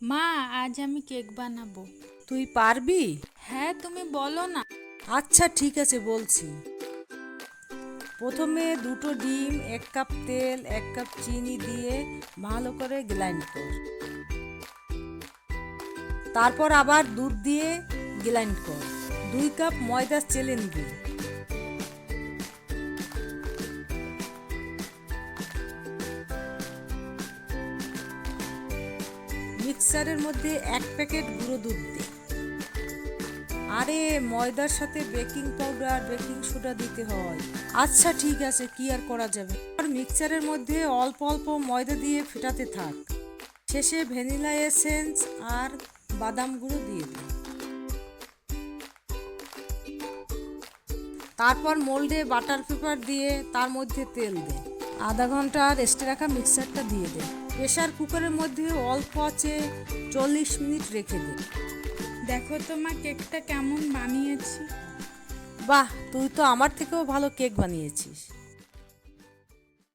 মা, আজ আমি কেক বানাবো। তুই পারবি? হ্যাঁ, তুমি বলো না। আচ্ছা ঠিক আছে বলছি। প্রথমে দুটো ডিম, 1 কাপ তেল, 1 কাপ চিনি দিয়ে ভালো করে গ্রাইন্ড কর। তারপর আবার দুধ দিয়ে গ্রাইন্ড কর। 2 কাপ ময়দা চেলে নিবি। মিক্সারের মধ্যে 1 প্যাকেট গুঁড়ো দুধ দে। আরে ময়দার সাথে বেকিং পাউডার, বেকিং সোডা দিতে হয়। আচ্ছা ঠিক আছে, কি আর করা যাবে। আর মিক্সচারের মধ্যে অল্প অল্প ময়দা দিয়ে ফেটাতে থাক। শেষে ভ্যানিলা এসেন্স আর বাদাম গুঁড়ো দিয়ে দে। তারপর মোল্ডে বাটার পেপার দিয়ে তার মধ্যে তেল দে। আধা ঘন্টা রেস্টে রাখা মিক্সারটা দিয়ে দে। প্রেসার কুকারের মধ্যে অল্প আঁচে 40 মিনিট রেখে দে। দেখো তো মা, কেকটা কেমন বানিয়েছি। বাহ, তুই তো আমার থেকেও ভালো কেক বানিয়েছিস।